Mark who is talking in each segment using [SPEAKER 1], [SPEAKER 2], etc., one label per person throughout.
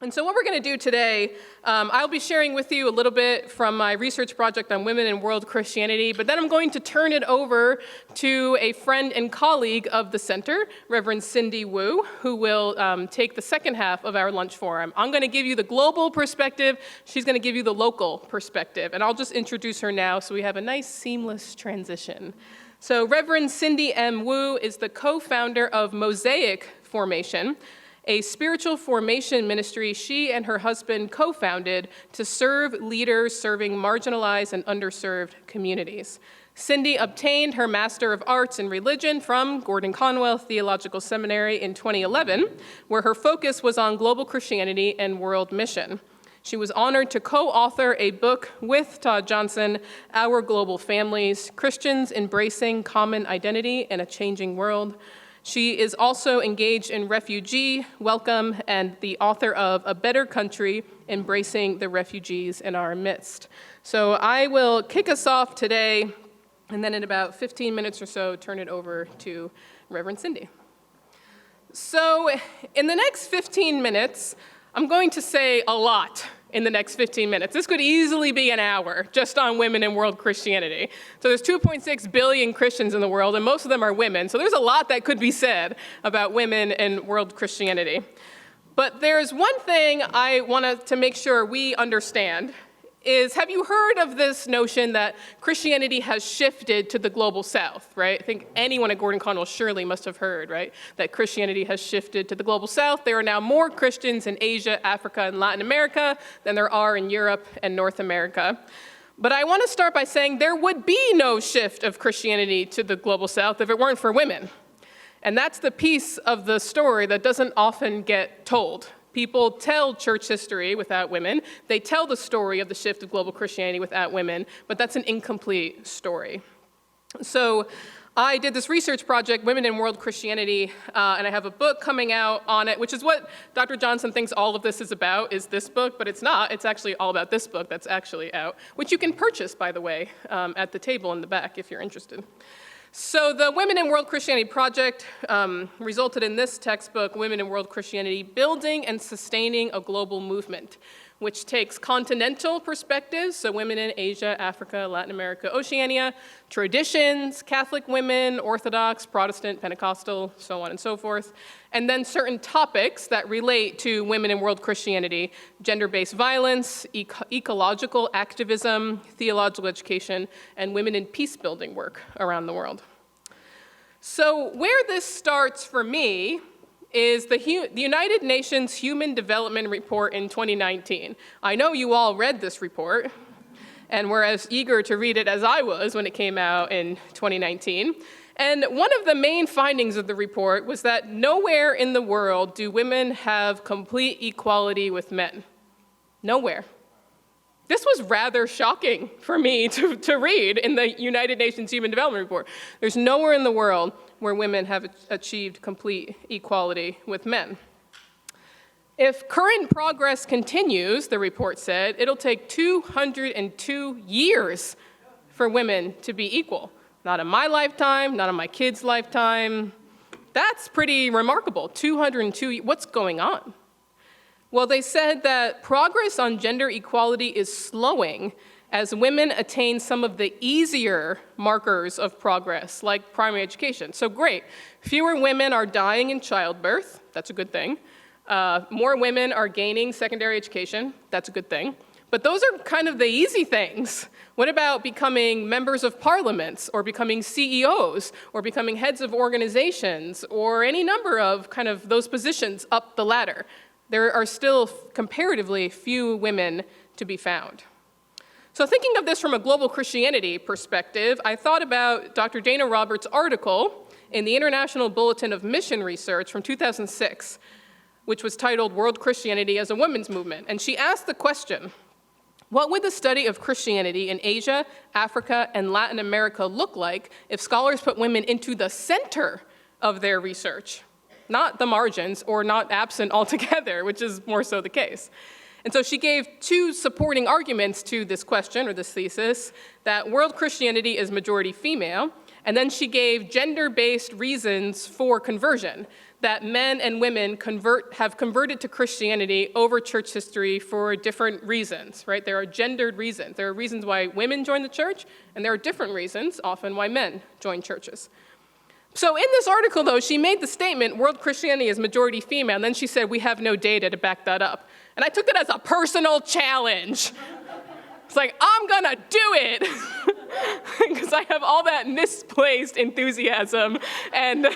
[SPEAKER 1] And so what we're going to do today, I'll be sharing with you a little bit from my research project on women in world Christianity, but then I'm going to turn it over to a friend and colleague of the center, Reverend Cindy Wu, who will take the second half of our lunch forum. I'm going to give you the global perspective. She's going to give you the local perspective. And I'll just introduce her now so we have a nice seamless transition. So Reverend Cindy M. Wu is the co-founder of Mosaic Formation, a spiritual formation ministry she and her husband co-founded to serve leaders serving marginalized and underserved communities. Cindy obtained her Master of Arts in Religion from Gordon-Conwell Theological Seminary in 2011, where her focus was on global Christianity and world mission. She was honored to co-author a book with Todd Johnson, Our Global Families, Christians Embracing Common Identity in a Changing World. She is also engaged in Refugee, Welcome, and the author of A Better Country, Embracing the Refugees in Our Midst. So I will kick us off today, and then in about 15 minutes or so, turn it over to Reverend Cindy. So in the next 15 minutes, I'm going to say a lot in the next 15 minutes. This could easily be an hour just on women in world Christianity. So there's 2.6 billion Christians in the world, and most of them are women. So there's a lot that could be said about women in world Christianity. But there's one thing I want to make sure we understand is, have you heard of this notion that Christianity has shifted to the global south, right? I think anyone at Gordon-Conwell surely must have heard, right, that Christianity has shifted to the global south. There are now more Christians in Asia, Africa, and Latin America than there are in Europe and North America. But I want to start by saying there would be no shift of Christianity to the global south if it weren't for women. And that's the piece of the story that doesn't often get told. People tell church history without women. They tell the story of the shift of global Christianity without women, but that's an incomplete story. So I did this research project, Women in World Christianity, and I have a book coming out on it, which is what Dr. Johnson thinks all of this is about, is this book, but it's not. It's actually all about this book that's actually out, which you can purchase, by the way, at the table in the back if you're interested. So the Women in World Christianity project resulted in this textbook, Women in World Christianity, Building and Sustaining a Global Movement, which takes continental perspectives, so women in Asia, Africa, Latin America, Oceania, traditions, Catholic women, Orthodox, Protestant, Pentecostal, so on and so forth, and then certain topics that relate to women in world Christianity: gender-based violence, ecological activism, theological education, and women in peace-building work around the world. So where this starts for me is the United Nations Human Development Report in 2019. I know you all read this report, and were as eager to read it as I was when it came out in 2019. And one of the main findings of the report was that nowhere in the world do women have complete equality with men. Nowhere. This was rather shocking for me to read in the United Nations Human Development Report. There's nowhere in the world where women have achieved complete equality with men. If current progress continues, the report said, it'll take 202 years for women to be equal. Not in my lifetime, not in my kids' lifetime. That's pretty remarkable, 202, what's going on? Well, they said that progress on gender equality is slowing as women attain some of the easier markers of progress, like primary education. So great, fewer women are dying in childbirth, that's a good thing. More women are gaining secondary education, that's a good thing. But those are kind of the easy things. What about becoming members of parliaments, or becoming CEOs, or becoming heads of organizations, or any number of kind of those positions up the ladder? There are still comparatively few women to be found. So thinking of this from a global Christianity perspective, I thought about Dr. Dana Roberts' article in the International Bulletin of Mission Research from 2006, which was titled World Christianity as a Women's Movement. And she asked the question, what would the study of Christianity in Asia, Africa, and Latin America look like if scholars put women into the center of their research? Not the margins, or not absent altogether, which is more so the case. And so she gave two supporting arguments to this question, or this thesis, that world Christianity is majority female, And then she gave gender-based reasons for conversion, that men and women have converted to Christianity over church history for different reasons, right? There are gendered reasons. There are reasons why women join the church, and there are different reasons, often, why men join churches. So in this article, though, she made the statement, world Christianity is majority female, and then she said, we have no data to back that up. And I took that as a personal challenge. It's like, I'm gonna do it, because I have all that misplaced enthusiasm and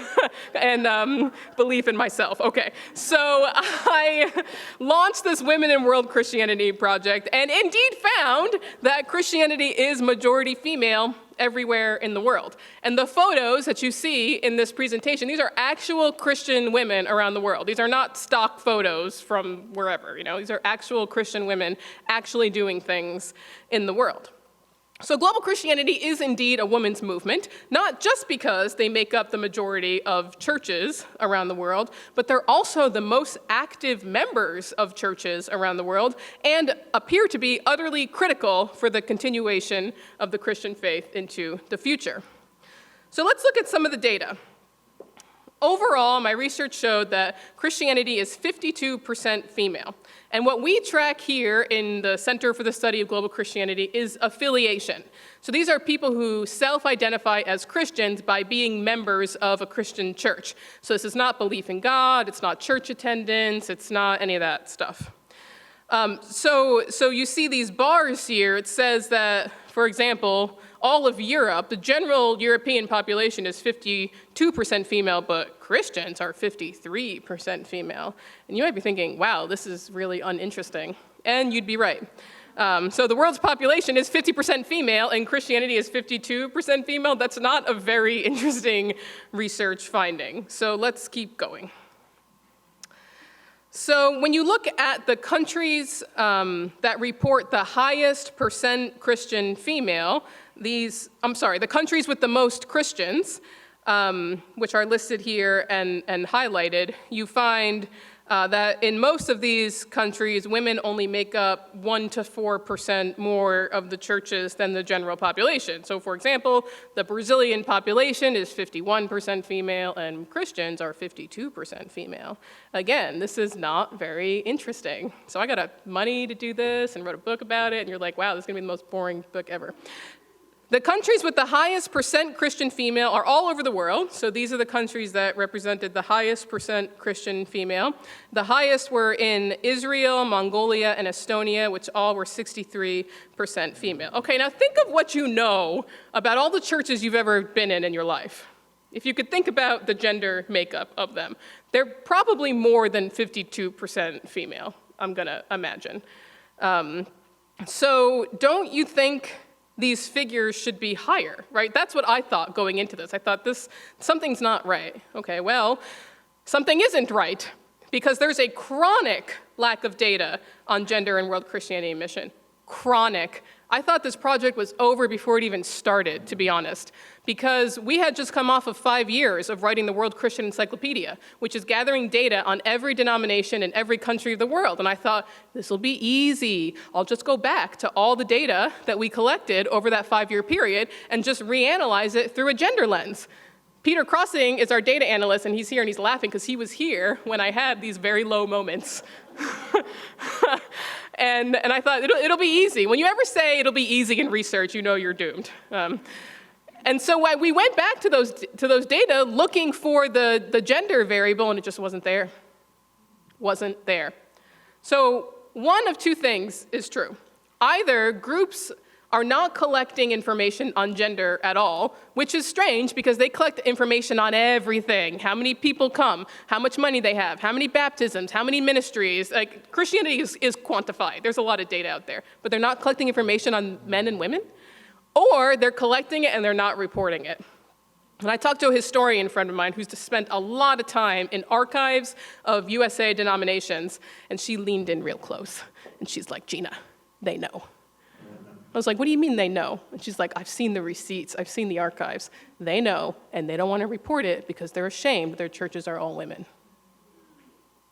[SPEAKER 1] belief in myself. Okay, so I launched this Women in World Christianity project, and indeed found that Christianity is majority female everywhere in the world. And the photos that you see in this presentation, these are actual Christian women around the world. These are not stock photos from wherever, These are actual Christian women actually doing things in the world. So global Christianity is indeed a women's movement, not just because they make up the majority of churches around the world, but they're also the most active members of churches around the world and appear to be utterly critical for the continuation of the Christian faith into the future. So let's look at some of the data. Overall, my research showed that Christianity is 52% female. And what we track here in the Center for the Study of Global Christianity is affiliation. So these are people who self-identify as Christians by being members of a Christian church. So this is not belief in God, it's not church attendance, it's not any of that stuff. So you see these bars here. It says that, for example, all of Europe, the general European population is 52% female, but Christians are 53% female. And you might be thinking, wow, this is really uninteresting. And you'd be right. So the world's population is 50% female, and Christianity is 52% female. That's not a very interesting research finding. So let's keep going. So when you look at the countries that report the highest percent Christian female, the countries with the most Christians, which are listed here and highlighted, you find that in most of these countries, women only make up 1% to 4% more of the churches than the general population. So for example, the Brazilian population is 51% female and Christians are 52% female. Again, this is not very interesting. So I got money to do this and wrote a book about it, and you're like, wow, this is gonna be the most boring book ever. The countries with the highest percent Christian female are all over the world. So these are the countries that represented the highest percent Christian female. The highest were in Israel, Mongolia, and Estonia, which all were 63% female. Okay, now think of what you know about all the churches you've ever been in your life. If you could think about the gender makeup of them, they're probably more than 52% female, I'm gonna imagine. So don't you think these figures should be higher, right? That's what I thought going into this. I thought something's not right. Okay, well, something isn't right, because there's a chronic lack of data on gender in world Christianity mission. Chronic. I thought this project was over before it even started, to be honest, because we had just come off of 5 years of writing the World Christian Encyclopedia, which is gathering data on every denomination in every country of the world. And I thought, this will be easy. I'll just go back to all the data that we collected over that 5-year period and just reanalyze it through a gender lens. Peter Crossing is our data analyst, and he's here and he's laughing because he was here when I had these very low moments. And I thought, it'll be easy. When you ever say it'll be easy in research, you know you're doomed. And so we went back to those data looking for the gender variable, and it just wasn't there. Wasn't there. So one of two things is true. Either groups are not collecting information on gender at all, which is strange because they collect information on everything. How many people come, how much money they have, how many baptisms, how many ministries. Like, Christianity is quantified. There's a lot of data out there, but they're not collecting information on men and women, or they're collecting it and they're not reporting it. And I talked to a historian friend of mine who's spent a lot of time in archives of USA denominations, and she leaned in real close. And she's like, Gina, they know. I was like, what do you mean they know? And she's like, I've seen the receipts, I've seen the archives. They know, and they don't want to report it because they're ashamed their churches are all women.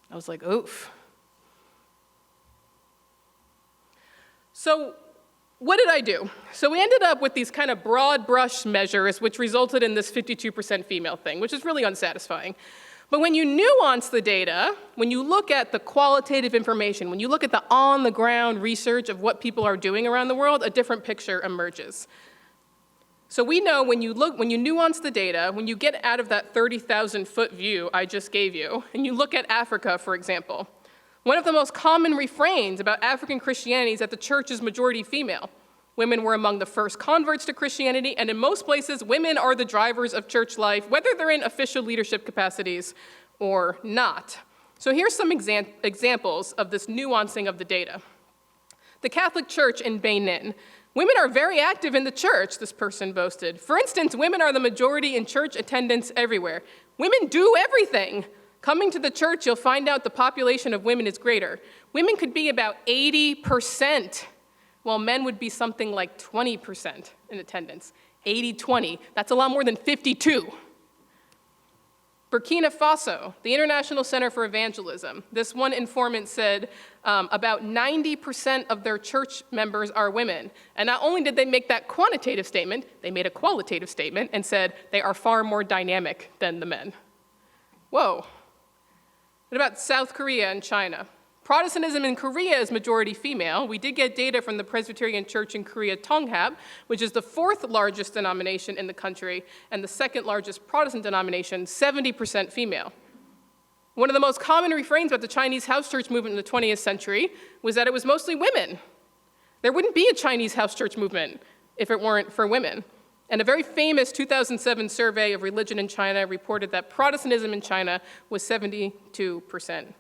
[SPEAKER 1] I was like, oof. So What did I do? So we ended up with these kind of broad brush measures, which resulted in this 52% female thing, which is really unsatisfying. But when you nuance the data, when you look at the qualitative information, when you look at the on-the-ground research of what people are doing around the world, a different picture emerges. So we know when you nuance the data, when you get out of that 30,000-foot view I just gave you, and you look at Africa, for example, one of the most common refrains about African Christianity is that the church is majority female. Women were among the first converts to Christianity, and in most places, women are the drivers of church life, whether they're in official leadership capacities or not. So here's some examples of this nuancing of the data. The Catholic Church in Benin. Women are very active in the church, this person boasted. For instance, women are the majority in church attendance everywhere. Women do everything. Coming to the church, you'll find out the population of women is greater. Women could be about 80%, while men would be something like 20% in attendance. 80-20, that's a lot more than 52. Burkina Faso, the International Center for Evangelism. This one informant said about 90% of their church members are women. And not only did they make that quantitative statement, they made a qualitative statement and said they are far more dynamic than the men. Whoa. What about South Korea and China? Protestantism in Korea is majority female. We did get data from the Presbyterian Church in Korea, Tonghab, which is the 4th largest denomination in the country and the 2nd largest Protestant denomination, 70% female. One of the most common refrains about the Chinese house church movement in the 20th century was that it was mostly women. There wouldn't be a Chinese house church movement if it weren't for women. And a very famous 2007 survey of religion in China reported that Protestantism in China was 72%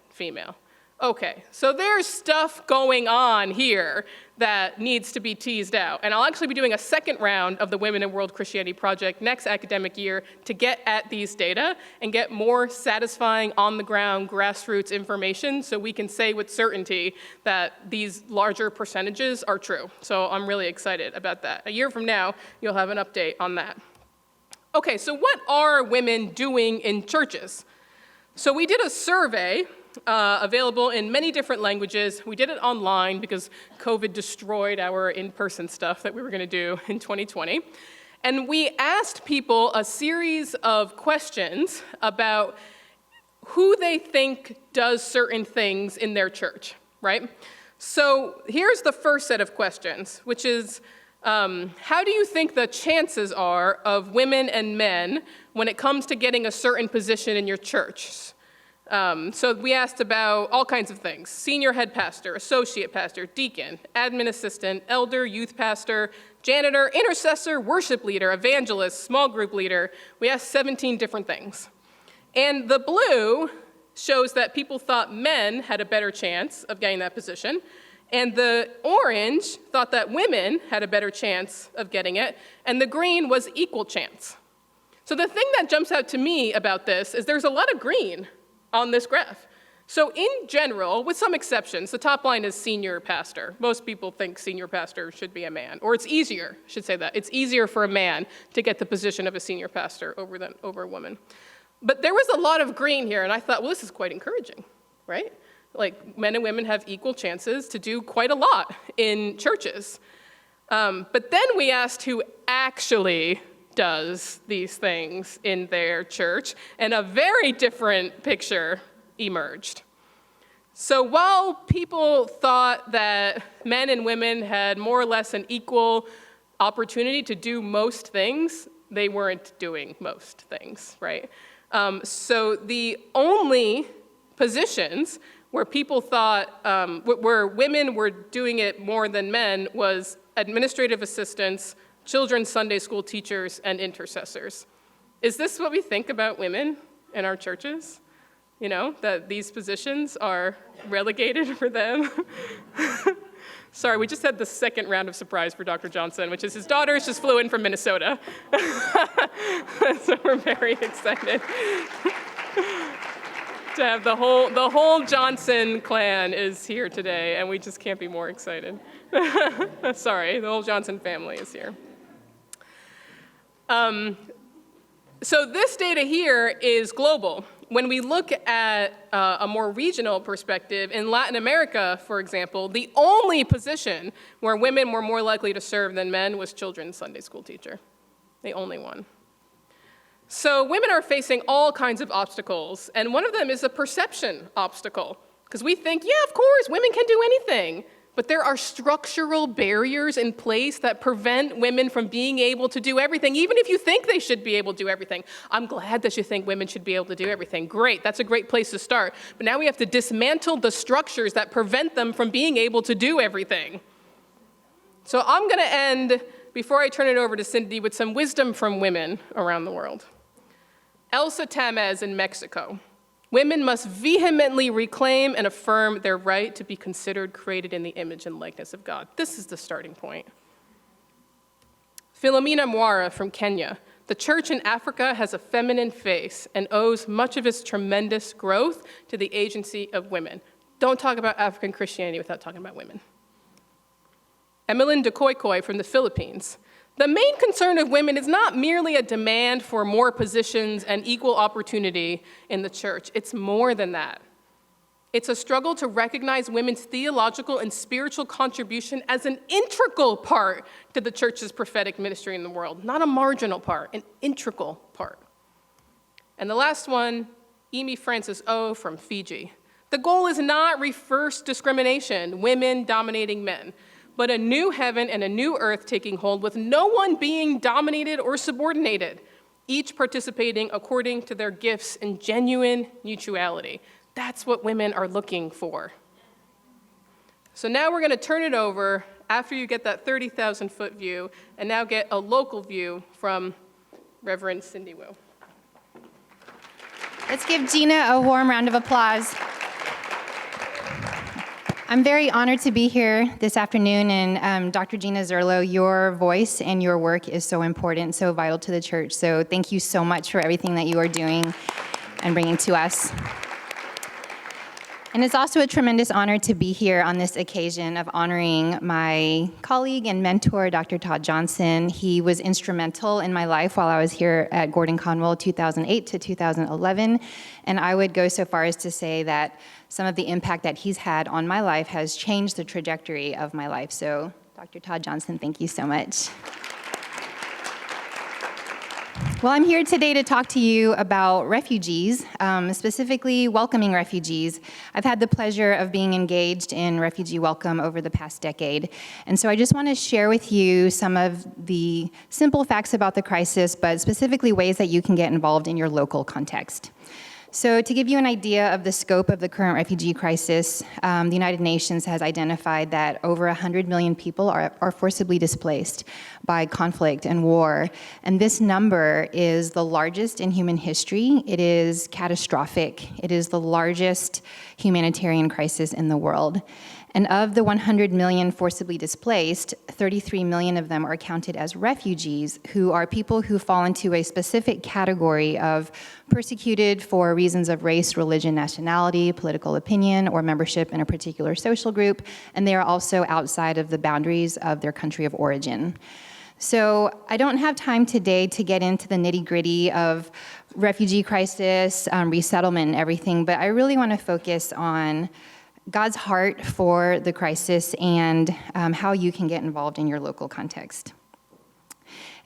[SPEAKER 1] female. Okay, so there's stuff going on here that needs to be teased out. And I'll actually be doing a second round of the Women in World Christianity Project next academic year to get at these data and get more satisfying on-the-ground grassroots information so we can say with certainty that these larger percentages are true. So I'm really excited about that. A year from now, you'll have an update on that. Okay, so what are women doing in churches? So we did a survey available in many different languages. We did it online because COVID destroyed our in-person stuff that we were going to do in 2020. And we asked people a series of questions about who they think does certain things in their church, right? So here's the first set of questions, which is, how do you think the chances are of women and men when it comes to getting a certain position in your church? So we asked about all kinds of things: senior head pastor, associate pastor, deacon, admin assistant, elder, youth pastor, janitor, intercessor, worship leader, evangelist, small group leader. We asked 17 different things. And the blue shows that people thought men had a better chance of getting that position, and the orange thought that women had a better chance of getting it, and the green was equal chance. So the thing that jumps out to me about this is there's a lot of green on this graph. So in general, with some exceptions, the top line is senior pastor. Most people think senior pastor should be a man, or it's easier, I should say that. It's easier for a man to get the position of a senior pastor over a woman. But there was a lot of green here, and I thought, well, this is quite encouraging, right? Like, men and women have equal chances to do quite a lot in churches. But then we asked who actually does these things in their church, and a very different picture emerged. So while people thought that men and women had more or less an equal opportunity to do most things, they weren't doing most things, right? So the only positions where people thought, where women were doing it more than men was administrative assistants, children's Sunday school teachers, and intercessors. Is this what we think about women in our churches? You know, that these positions are relegated for them? Sorry, we just had the second round of surprise for Dr. Johnson, which is his daughters just flew in from Minnesota. So we're very excited to have the whole Johnson clan is here today, and we just can't be more excited. Sorry, the whole Johnson family is here. So this data here is global. when we look at a more regional perspective, in Latin America, for example, the only position where women were more likely to serve than men was children's Sunday school teacher. The only one. So women are facing all kinds of obstacles, and one of them is a perception obstacle. Because we think, yeah, of course, women can do anything. But there are structural barriers in place that prevent women from being able to do everything, even if you think they should be able to do everything. I'm glad that you think women should be able to do everything. Great, that's a great place to start. But now we have to dismantle the structures that prevent them from being able to do everything. So I'm going to end, before I turn it over to Cindy, with some wisdom from women around the world. Elsa Tamez in Mexico. Women must vehemently reclaim and affirm their right to be considered created in the image and likeness of God. This is the starting point. Philomena Mwara from Kenya. The church in Africa has a feminine face and owes much of its tremendous growth to the agency of women. Don't talk about African Christianity without talking about women. Emeline Dekoikoi from the Philippines. The main concern of women is not merely a demand for more positions and equal opportunity in the church. It's more than that. It's a struggle to recognize women's theological and spiritual contribution as an integral part to the church's prophetic ministry in the world, not a marginal part, an integral part. And the last one, Emi Francis O from Fiji. The goal is not reverse discrimination, women dominating men, but a new heaven and a new earth taking hold with no one being dominated or subordinated, each participating according to their gifts in genuine mutuality. That's what women are looking for. So now we're going to turn it over, after you get that 30,000-foot view, and now get a local view from Reverend Cindy Wu.
[SPEAKER 2] Let's give Gina a warm round of applause. I'm very honored to be here this afternoon, and Dr. Gina Zurlo, your voice and your work is so important, so vital to the church. So thank you so much for everything that you are doing and bringing to us. And it's also a tremendous honor to be here on this occasion of honoring my colleague and mentor, Dr. Todd Johnson. He was instrumental in my life while I was here at Gordon-Conwell 2008 to 2011, and I would go so far as to say that some of the impact that he's had on my life has changed the trajectory of my life. So, Dr. Todd Johnson, thank you so much. Well, I'm here today to talk to you about refugees, specifically welcoming refugees. I've had the pleasure of being engaged in refugee welcome over the past decade, and so I just want to share with you some of the simple facts about the crisis, but specifically ways that you can get involved in your local context. So to give you an idea of the scope of the current refugee crisis, the United Nations has identified that over 100 million people are forcibly displaced by conflict and war. And this number is the largest in human history. It is catastrophic. It is the largest humanitarian crisis in the world. And of the 100 million forcibly displaced, 33 million of them are counted as refugees, who are people who fall into a specific category of persecuted for reasons of race, religion, nationality, political opinion, or membership in a particular social group, and they are also outside of the boundaries of their country of origin. So I don't have time today to get into the nitty-gritty of refugee crisis, resettlement, and everything, but I really want to focus on God's heart for the crisis and how you can get involved in your local context.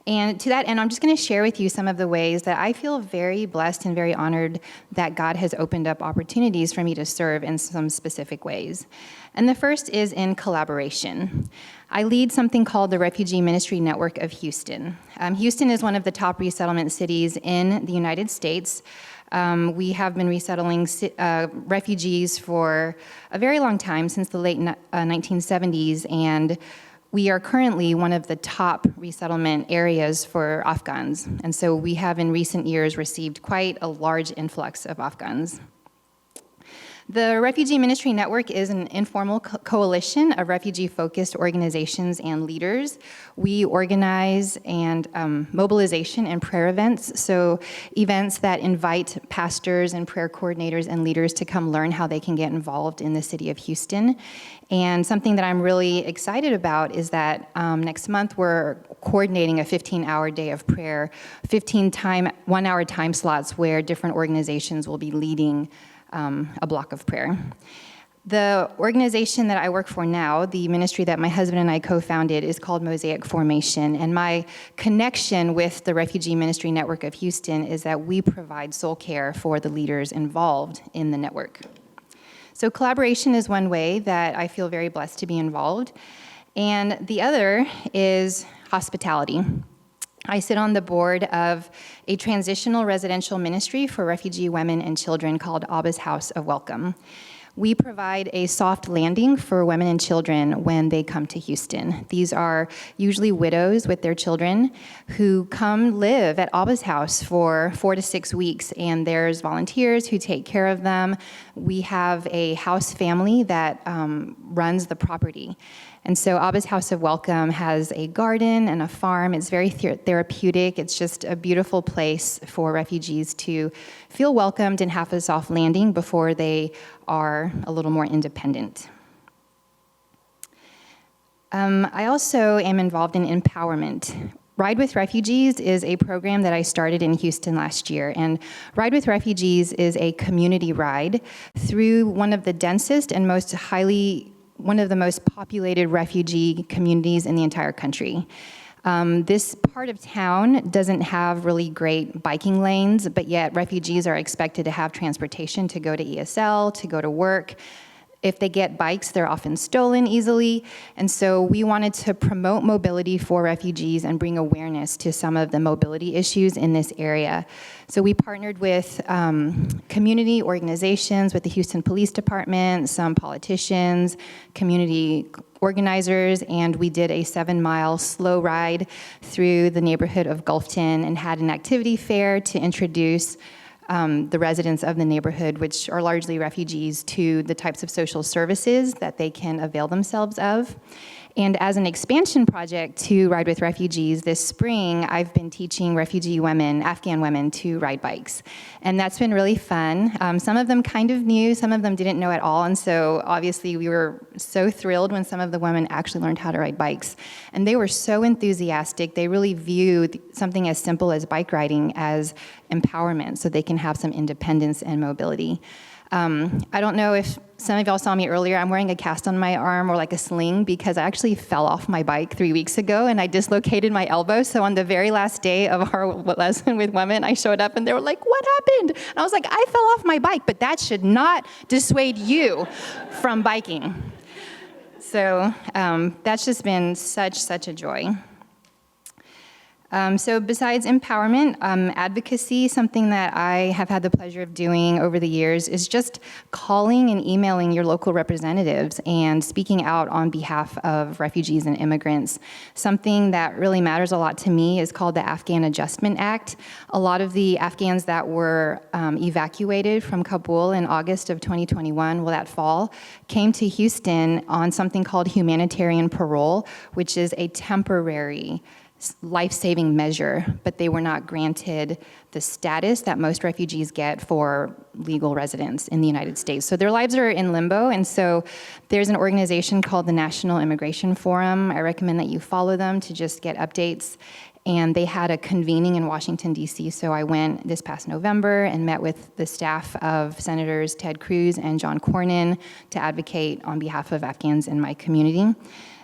[SPEAKER 2] And to that end, I'm just going to share with you some of the ways that I feel very blessed and very honored that God has opened up opportunities for me to serve in some specific ways. And the first is in collaboration. I lead something called the Refugee Ministry Network of Houston. Houston is one of the top resettlement cities in the United States. We have been resettling refugees for a very long time, since the late 1970s, and we are currently one of the top resettlement areas for Afghans. And so we have in recent years received quite a large influx of Afghans. The Refugee Ministry Network is an informal coalition of refugee-focused organizations and leaders. We organize and mobilization and prayer events, so events that invite pastors and prayer coordinators and leaders to come learn how they can get involved in the city of Houston. And something that I'm really excited about is that next month we're coordinating a 15-hour day of prayer, 15 one-hour time slots where different organizations will be leading a block of prayer. The organization that I work for now, the ministry that my husband and I co-founded, is called Mosaic Formation, and my connection with the Refugee Ministry Network of Houston is that we provide soul care for the leaders involved in the network. So collaboration is one way that I feel very blessed to be involved, and the other is hospitality. I sit on the board of a transitional residential ministry for refugee women and children called Abba's House of Welcome. We provide a soft landing for women and children when they come to Houston. These are usually widows with their children who come live at Abba's house for 4 to 6 weeks, and there's volunteers who take care of them. We have a house family that runs the property. And so Abba's House of Welcome has a garden and a farm. It's very therapeutic. It's just a beautiful place for refugees to feel welcomed and have a soft landing before they are a little more independent. I also am involved in empowerment. Ride with Refugees is a program that I started in Houston last year, and Ride with Refugees is a community ride through one of the densest and one of the most populated refugee communities in the entire country. This part of town doesn't have really great biking lanes, but yet refugees are expected to have transportation to go to ESL, to go to work. If they get bikes, they're often stolen easily. And so we wanted to promote mobility for refugees and bring awareness to some of the mobility issues in this area. So we partnered with community organizations, with the Houston Police Department, some politicians, community organizers, and we did a 7-mile slow ride through the neighborhood of Gulfton and had an activity fair to introduce the residents of the neighborhood, which are largely refugees, to the types of social services that they can avail themselves of. And as an expansion project to Ride with Refugees this spring, I've been teaching refugee women, Afghan women, to ride bikes. And that's been really fun. Some of them kind of knew, some of them didn't know at all. And so obviously we were so thrilled when some of the women actually learned how to ride bikes. And they were so enthusiastic. They really viewed something as simple as bike riding as empowerment so they can have some independence and mobility. I don't know if some of y'all saw me earlier. I'm wearing a cast on my arm or like a sling because I actually fell off my bike 3 weeks ago and I dislocated my elbow. So on the very last day of our lesson with women, I showed up and they were like, "What happened?" And I was like, "I fell off my bike," but that should not dissuade you from biking. So that's just been such a joy. So besides empowerment, advocacy, something that I have had the pleasure of doing over the years is just calling and emailing your local representatives and speaking out on behalf of refugees and immigrants. Something that really matters a lot to me is called the Afghan Adjustment Act. A lot of the Afghans that were evacuated from Kabul in August of 2021, that fall, came to Houston on something called humanitarian parole, which is a temporary life-saving measure, but they were not granted the status that most refugees get for legal residence in the United States. So their lives are in limbo, and so there's an organization called the National Immigration Forum. I recommend that you follow them to just get updates. And they had a convening in Washington, D.C., so I went this past November and met with the staff of Senators Ted Cruz and John Cornyn to advocate on behalf of Afghans in my community.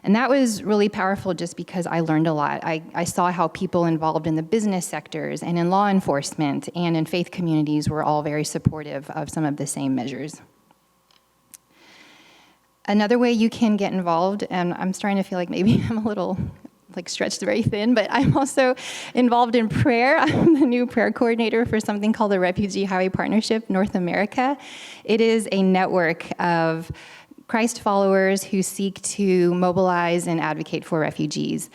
[SPEAKER 2] And that was really powerful just because I learned a lot. I saw how people involved in the business sectors and in law enforcement and in faith communities were all very supportive of some of the same measures. Another way you can get involved, and I'm starting to feel like maybe I'm a little stretched very thin, but I'm also involved in prayer. I'm the new prayer coordinator for something called the Refugee Highway Partnership North America. It is a network of Christ followers who seek to mobilize and advocate for refugees.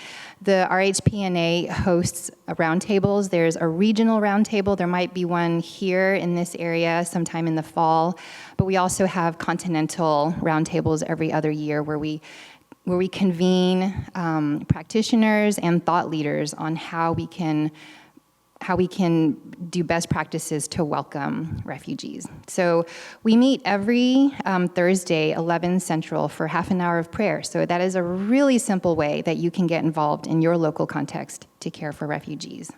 [SPEAKER 2] The RHPNA hosts roundtables. There's a regional roundtable. There might be one here in this area sometime in the fall, but we also have continental roundtables every other year where we convene practitioners and thought leaders on how we can do best practices to welcome refugees. So we meet every Thursday, 11 Central, for half an hour of prayer. So that is a really simple way that you can get involved in your local context to care for refugees.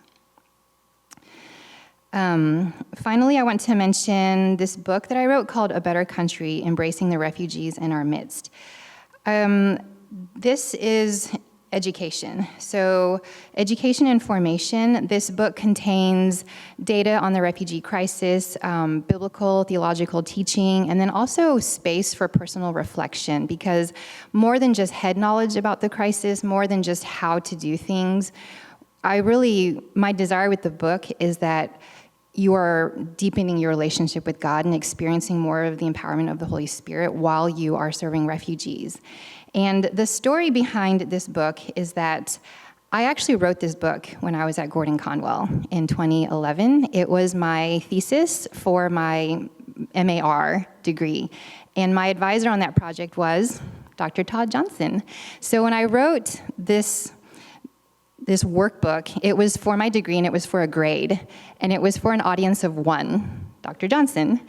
[SPEAKER 2] Finally, I want to mention this book that I wrote called A Better Country, Embracing the Refugees in Our Midst. This is education. So education and formation. This book contains data on the refugee crisis, biblical, theological teaching, and then also space for personal reflection, because more than just head knowledge about the crisis, more than just how to do things, my desire with the book is that you are deepening your relationship with God and experiencing more of the empowerment of the Holy Spirit while you are serving refugees. And the story behind this book is that I actually wrote this book when I was at Gordon-Conwell in 2011. It was my thesis for my MAR degree. And my advisor on that project was Dr. Todd Johnson. So when I wrote this workbook, it was for my degree and it was for a grade. And it was for an audience of one, Dr. Johnson.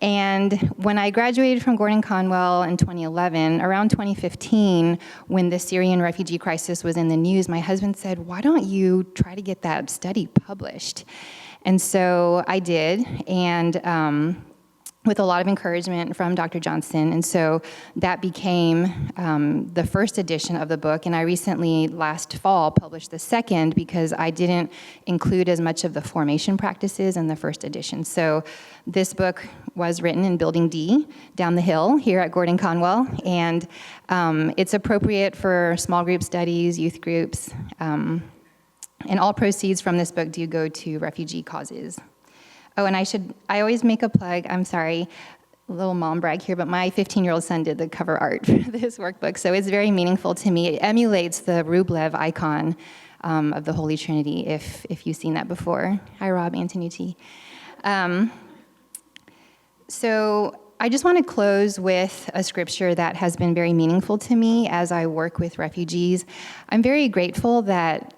[SPEAKER 2] And when I graduated from Gordon-Conwell in 2011, around 2015, when the Syrian refugee crisis was in the news, my husband said, "Why don't you try to get that study published?" And so I did, and with a lot of encouragement from Dr. Johnson. And so that became the first edition of the book. And I recently, last fall, published the second because I didn't include as much of the formation practices in the first edition. So this book was written in Building D down the hill here at Gordon-Conwell. And it's appropriate for small group studies, youth groups. And all proceeds from this book do go to refugee causes. Oh, and I always make a plug, I'm sorry, a little mom brag here, but my 15-year-old son did the cover art for this workbook, so it's very meaningful to me. It emulates the Rublev icon of the Holy Trinity, if you've seen that before. Hi, Rob, Antonucci. So I just want to close with a scripture that has been very meaningful to me as I work with refugees. I'm very grateful that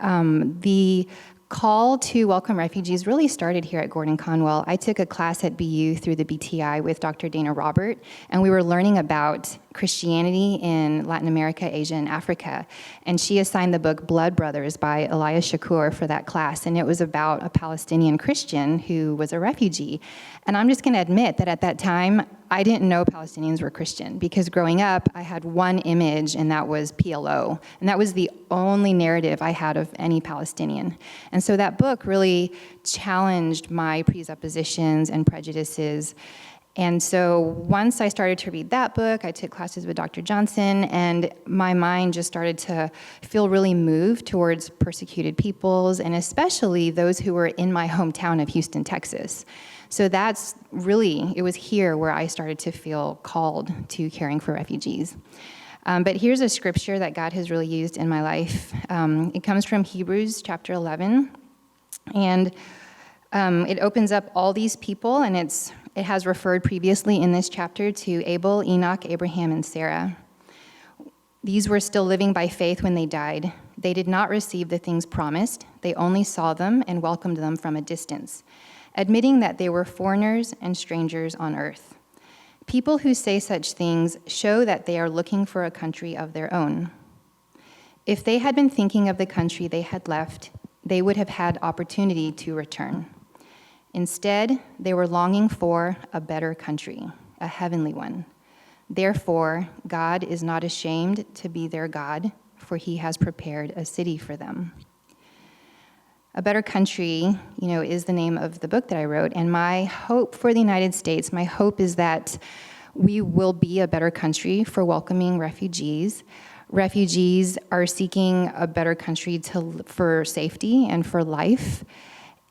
[SPEAKER 2] the call to welcome refugees really started here at Gordon-Conwell. I took a class at BU through the BTI with Dr. Dana Robert, and we were learning about Christianity in Latin America, Asia, and Africa. And she assigned the book Blood Brothers by Elias Shakur for that class, and it was about a Palestinian Christian who was a refugee. And I'm just going to admit that at that time, I didn't know Palestinians were Christian, because growing up, I had one image, and that was PLO. And that was the only narrative I had of any Palestinian. And so that book really challenged my presuppositions and prejudices. And so once I started to read that book, I took classes with Dr. Johnson, and my mind just started to feel really moved towards persecuted peoples, and especially those who were in my hometown of Houston, Texas. So that's really, it was here where I started to feel called to caring for refugees. But here's a scripture that God has really used in my life. It comes from Hebrews chapter 11, and it opens up all these people, and it has referred previously in this chapter to Abel, Enoch, Abraham, and Sarah. These were still living by faith when they died. They did not receive the things promised. They only saw them and welcomed them from a distance, admitting that they were foreigners and strangers on earth. People who say such things show that they are looking for a country of their own. If they had been thinking of the country they had left, they would have had opportunity to return. Instead, they were longing for a better country, a heavenly one. Therefore, God is not ashamed to be their God, for he has prepared a city for them. A Better Country, is the name of the book that I wrote, and my hope for the United States, my hope is that we will be a better country for welcoming refugees. Refugees are seeking a better country for safety and for life.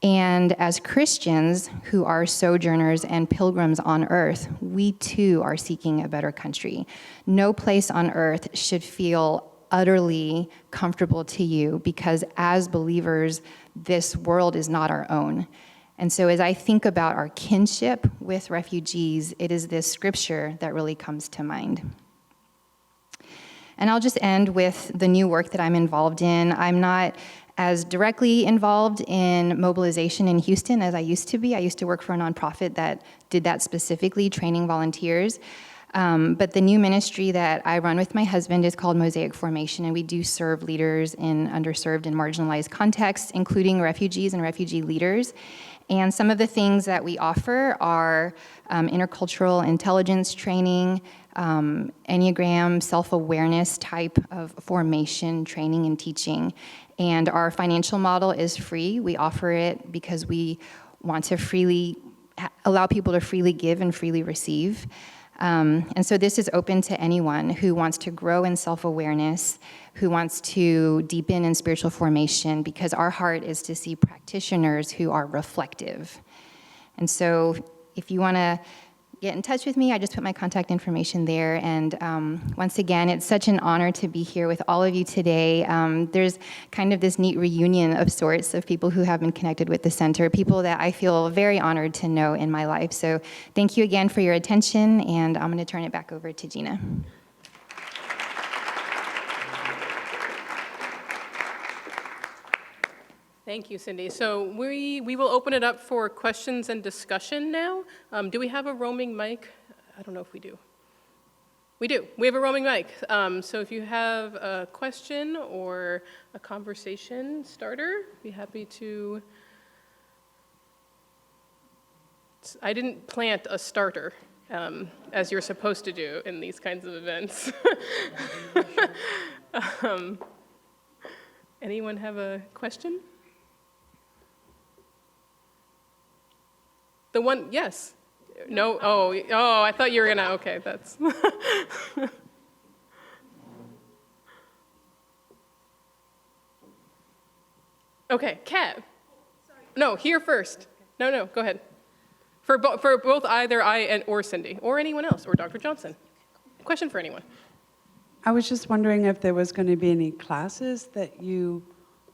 [SPEAKER 2] And as Christians who are sojourners and pilgrims on earth, we too are seeking a better country. No place on earth should feel utterly comfortable to you, because as believers, this world is not our own. And so as I think about our kinship with refugees, it is this scripture that really comes to mind. And I'll just end with the new work that I'm involved in. I'm not as directly involved in mobilization in Houston as I used to be. I used to work for a nonprofit that did that specifically, training volunteers. But the new ministry that I run with my husband is called Mosaic Formation, and we do serve leaders in underserved and marginalized contexts, including refugees and refugee leaders. And some of the things that we offer are intercultural intelligence training, Enneagram, self-awareness type of formation, training, and teaching. And our financial model is free. We offer it because we want to freely allow people to freely give and freely receive. And so this is open to anyone who wants to grow in self-awareness, who wants to deepen in spiritual formation, because our heart is to see practitioners who are reflective. And so if you want to get in touch with me, I just put my contact information there. And once again, it's such an honor to be here with all of you today. There's kind of this neat reunion of sorts of people who have been connected with the center, people that I feel very honored to know in my life. So thank you again for your attention, and I'm going to turn it back over to Gina.
[SPEAKER 1] Thank you, Cindy. So we will open it up for questions and discussion now. Do we have a roaming mic? I don't know if we do. We do. We have a roaming mic. So if you have a question or a conversation starter, be happy to. I didn't plant a starter, as you're supposed to do in these kinds of events. Anyone have a question? The one, yes. No, oh, I thought you were gonna, okay, that's. Okay, Kat. No, here first. No, go ahead. For both either I or Cindy, or anyone else, or Dr. Johnson. Question for anyone.
[SPEAKER 3] I was just wondering if there was going to be any classes that you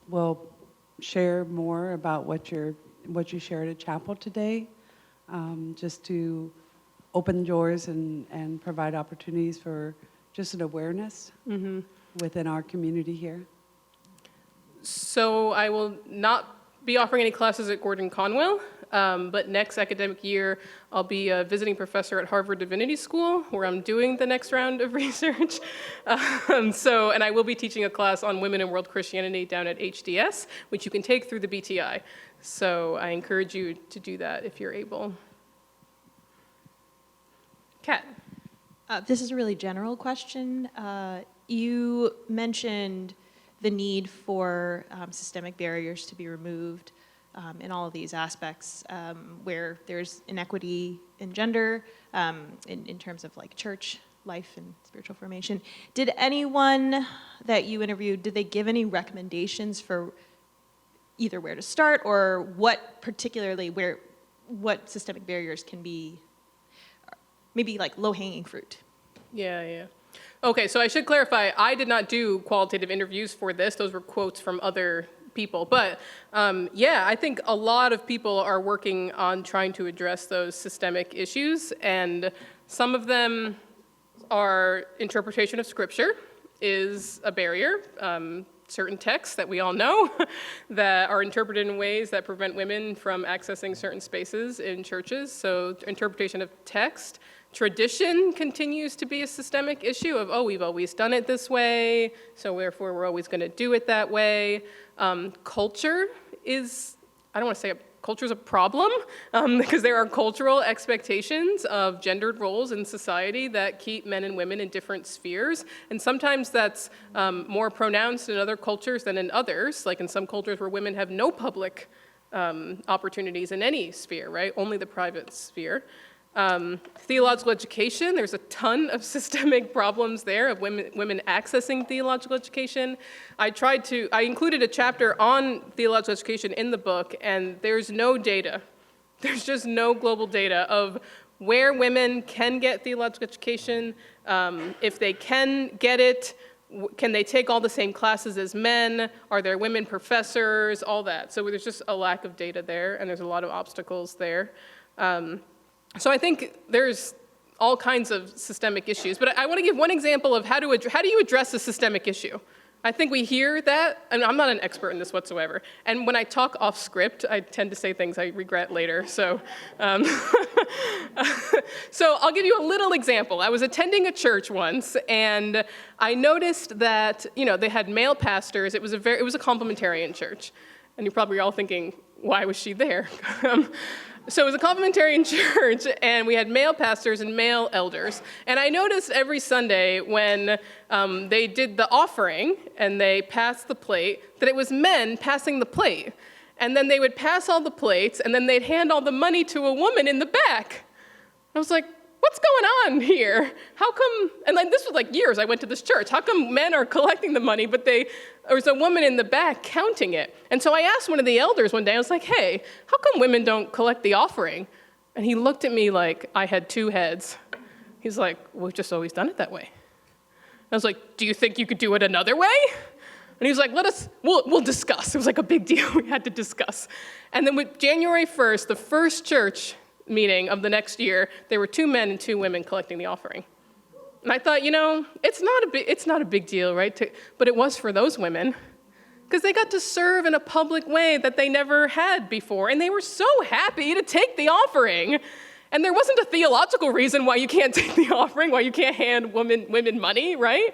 [SPEAKER 3] will share more about what you shared at chapel today. Just to open doors and provide opportunities for just an awareness within our community here.
[SPEAKER 1] So I will not be offering any classes at Gordon-Conwell, but next academic year I'll be a visiting professor at Harvard Divinity School, where I'm doing the next round of research. And I will be teaching a class on women in world Christianity down at HDS, which you can take through the BTI. So I encourage you to do that if you're able. Kat.
[SPEAKER 4] This is a really general question. You mentioned the need for systemic barriers to be removed in all of these aspects where there's inequity in gender, in terms of like church life and spiritual formation. Did anyone that you interviewed, did they give any recommendations for either where to start or what particularly, what systemic barriers can be, maybe like low-hanging fruit?
[SPEAKER 1] Yeah. Okay, so I should clarify, I did not do qualitative interviews for this. Those were quotes from other people. But I think a lot of people are working on trying to address those systemic issues, and some of them are interpretation of Scripture is a barrier. Certain texts that we all know that are interpreted in ways that prevent women from accessing certain spaces in churches. So interpretation of text. Tradition continues to be a systemic issue of, we've always done it this way, so therefore we're always going to do it that way. Culture is, I don't want to say culture is a problem, because there are cultural expectations of gendered roles in society that keep men and women in different spheres. And sometimes that's more pronounced in other cultures than in others, like in some cultures where women have no public opportunities in any sphere, right? Only the private sphere. Theological education, there's a ton of systemic problems there of women accessing theological education. I included a chapter on theological education in the book, and there's no data. There's just no global data of where women can get theological education, if they can get it, Can they take all the same classes as men? Are there women professors? All that. So there's just a lack of data there, and there's a lot of obstacles there. So I think there's all kinds of systemic issues. But I want to give one example of how do you address a systemic issue? I think we hear that, and I'm not an expert in this whatsoever. And when I talk off script, I tend to say things I regret later. So, so I'll give you a little example. I was attending a church once, and I noticed that they had male pastors. It was a complementarian church, and you're probably all thinking, why was she there? So it was a complementarian church, and we had male pastors and male elders. And I noticed every Sunday when they did the offering and they passed the plate, that it was men passing the plate. And then they would pass all the plates, and then they'd hand all the money to a woman in the back. I was like, what's going on here? How come, and this was years I went to this church, how come men are collecting the money, but there was a woman in the back counting it? And so I asked one of the elders one day, I was like, hey, how come women don't collect the offering? And he looked at me like I had two heads. He's like, we've just always done it that way. I was like, do you think you could do it another way? And he was like, we'll discuss. It was like a big deal, we had to discuss. And then with January 1st, the first church meeting of the next year, there were 2 men and 2 women collecting the offering. And I thought, it's not a big deal, right? But it was for those women, because they got to serve in a public way that they never had before, and they were so happy to take the offering. And there wasn't a theological reason why you can't take the offering, why you can't hand women money, right?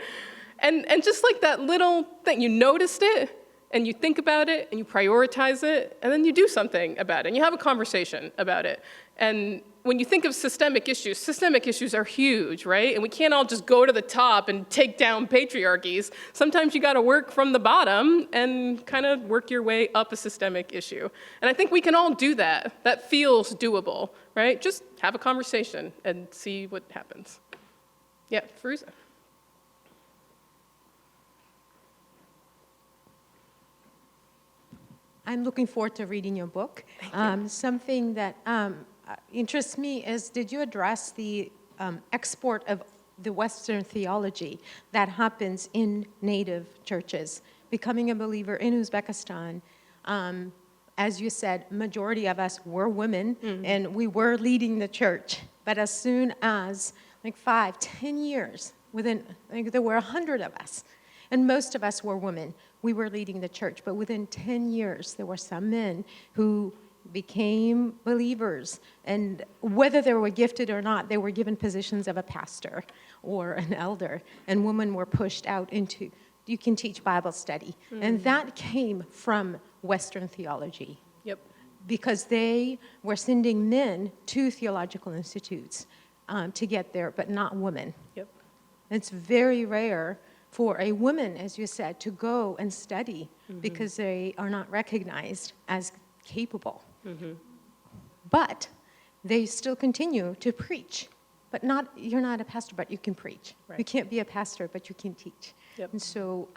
[SPEAKER 1] And just like that little thing, you noticed it, and you think about it, and you prioritize it, and then you do something about it, and you have a conversation about it. And when you think of systemic issues are huge, right? And we can't all just go to the top and take down patriarchies. Sometimes you got to work from the bottom and kind of work your way up a systemic issue. And I think we can all do that. That feels doable, right? Just have a conversation and see what happens. Yeah, Firuza.
[SPEAKER 5] I'm looking forward to reading your book. Something that interests me is, did you address the export of the Western theology that happens in native churches? Becoming a believer in Uzbekistan, as you said, majority of us were women, and we were leading the church. But as soon as 5, 10 years, there were 100 of us, and most of us were women. We were leading the church, but within 10 years, there were some men who became believers, and whether they were gifted or not, they were given positions of a pastor or an elder, and women were pushed out into, you can teach Bible study. And that came from Western theology.
[SPEAKER 1] Yep.
[SPEAKER 5] Because they were sending men to theological institutes to get there, but not women.
[SPEAKER 1] Yep.
[SPEAKER 5] It's very rare for a woman, as you said, to go and study because they are not recognized as capable. But they still continue to preach. But you're not a pastor, but you can preach.
[SPEAKER 1] Right.
[SPEAKER 5] You can't be a pastor, but you can teach.
[SPEAKER 1] Yep.
[SPEAKER 5] And so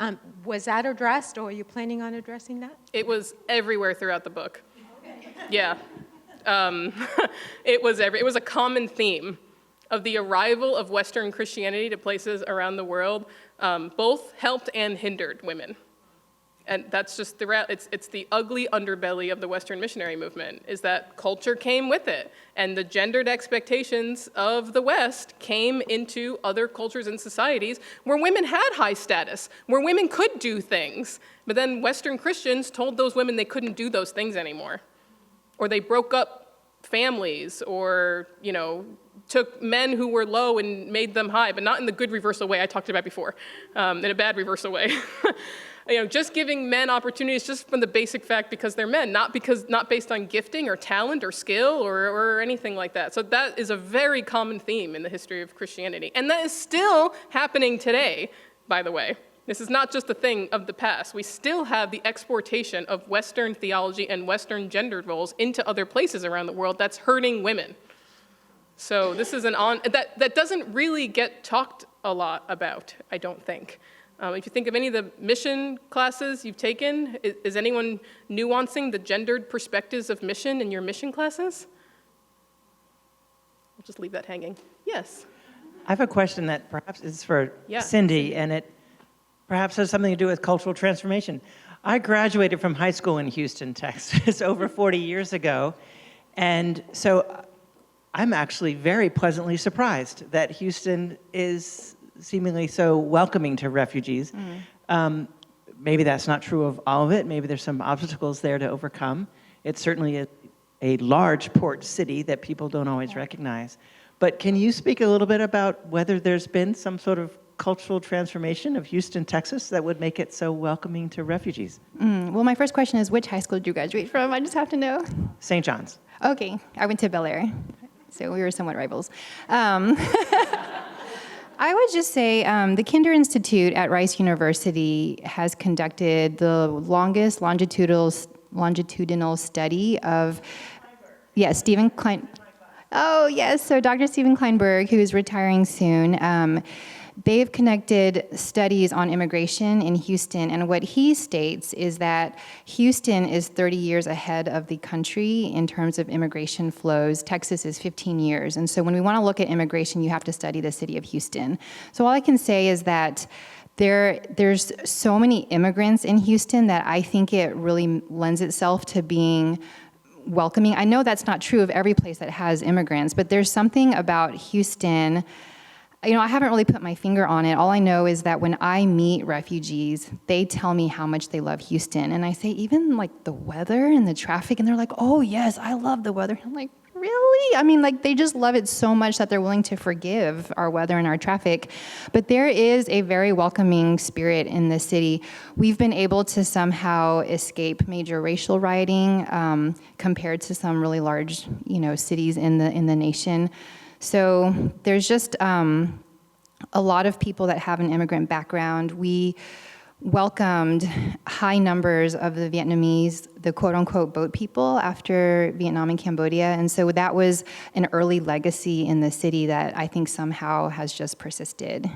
[SPEAKER 5] was that addressed, or are you planning on addressing that?
[SPEAKER 1] It was everywhere throughout the book. Yeah. It was a common theme of the arrival of Western Christianity to places around the world. Both helped and hindered women. And that's just it's the ugly underbelly of the Western missionary movement, is that culture came with it. And the gendered expectations of the West came into other cultures and societies where women had high status, where women could do things. But then Western Christians told those women they couldn't do those things anymore. Or they broke up families, or, took men who were low and made them high, but not in the good reversal way I talked about before, in a bad reversal way. Just giving men opportunities just from the basic fact because they're men, not based on gifting or talent or skill or anything like that. So that is a very common theme in the history of Christianity. And that is still happening today, by the way. This is not just a thing of the past. We still have the exportation of Western theology and Western gendered roles into other places around the world that's hurting women. So this is that doesn't really get talked a lot about, I don't think. If you think of any of the mission classes you've taken, is anyone nuancing the gendered perspectives of mission in your mission classes? I'll just leave that hanging. Yes.
[SPEAKER 6] I have a question that perhaps is for
[SPEAKER 1] Yeah,
[SPEAKER 6] Cindy, and it perhaps has something to do with cultural transformation. I graduated from high school in Houston, Texas, over 40 years ago, and so I'm actually very pleasantly surprised that Houston is seemingly so welcoming to refugees. Maybe that's not true of all of it. Maybe there's some obstacles there to overcome. It's certainly a large port city that people don't always recognize. But can you speak a little bit about whether there's been some sort of cultural transformation of Houston, Texas, that would make it so welcoming to refugees?
[SPEAKER 2] Well, my first question is, which high school did you graduate from? I just have to know.
[SPEAKER 6] St. John's.
[SPEAKER 2] Okay, I went to Bel Air, so we were somewhat rivals. I would just say the Kinder Institute at Rice University has conducted the longest longitudinal study of, yes, Stephen Klein. Oh, yes, so Dr. Stephen Kleinberg, who is retiring soon, they've connected studies on immigration in Houston, and what he states is that Houston is 30 years ahead of the country in terms of immigration flows. Texas is 15 years, and so when we want to look at immigration, you have to study the city of Houston. So all I can say is that there's so many immigrants in Houston that I think it really lends itself to being welcoming. I know that's not true of every place that has immigrants, but there's something about Houston. I haven't really put my finger on it. All I know is that when I meet refugees, they tell me how much they love Houston. And I say, even like the weather and the traffic, and they're like, oh yes, I love the weather. I'm like, really? I mean, like they just love it so much that they're willing to forgive our weather and our traffic. But there is a very welcoming spirit in the city. We've been able to somehow escape major racial rioting compared to some really large, cities in the nation. So there's just a lot of people that have an immigrant background. We welcomed high numbers of the Vietnamese, the quote-unquote boat people, after Vietnam and Cambodia. And so that was an early legacy in the city that I think somehow has just persisted.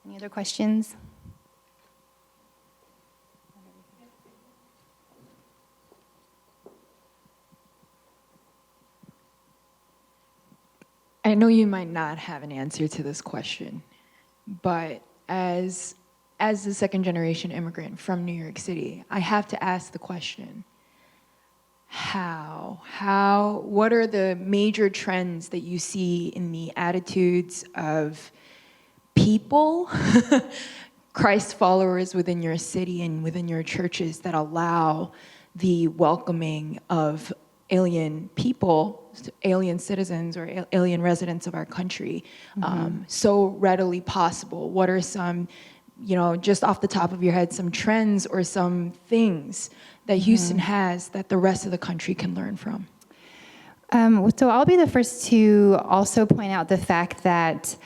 [SPEAKER 2] Any other questions?
[SPEAKER 7] I know you might not have an answer to this question, but as the second generation immigrant from New York City, I have to ask the question, what are the major trends that you see in the attitudes of people, Christ followers within your city and within your churches that allow the welcoming of alien people, alien citizens or alien residents of our country so readily possible? What are some, just off the top of your head, some trends or some things that Houston has that the rest of the country can learn from?
[SPEAKER 2] So I'll be the first to also point out the fact that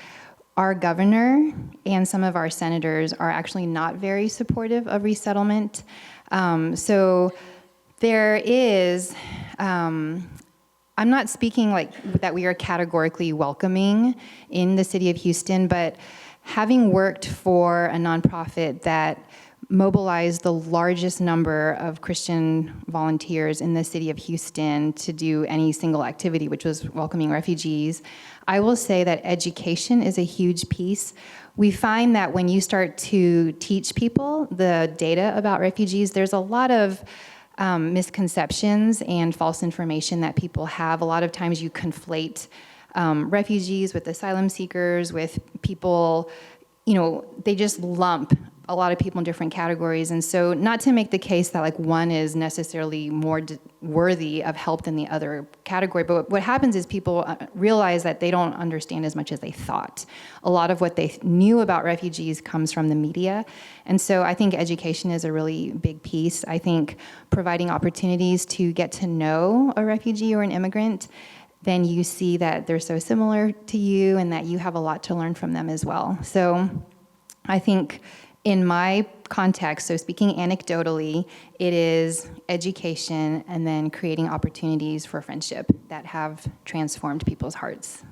[SPEAKER 2] our governor and some of our senators are actually not very supportive of resettlement. So there is, I'm not speaking like that we are categorically welcoming in the city of Houston, but having worked for a nonprofit that mobilized the largest number of Christian volunteers in the city of Houston to do any single activity, which was welcoming refugees, I will say that education is a huge piece. We find that when you start to teach people the data about refugees, there's a lot of misconceptions and false information that people have. A lot of times you conflate refugees with asylum seekers, with people, they just lump a lot of people in different categories. And so not to make the case that like one is necessarily more worthy of help than the other category, but what happens is people realize that they don't understand as much as they thought. A lot of what they knew about refugees comes from the media. And so I think education is a really big piece. I think providing opportunities to get to know a refugee or an immigrant, then you see that they're so similar to you and that you have a lot to learn from them as well. So I think in my context, so speaking anecdotally, it is education and then creating opportunities for friendship that have transformed people's hearts.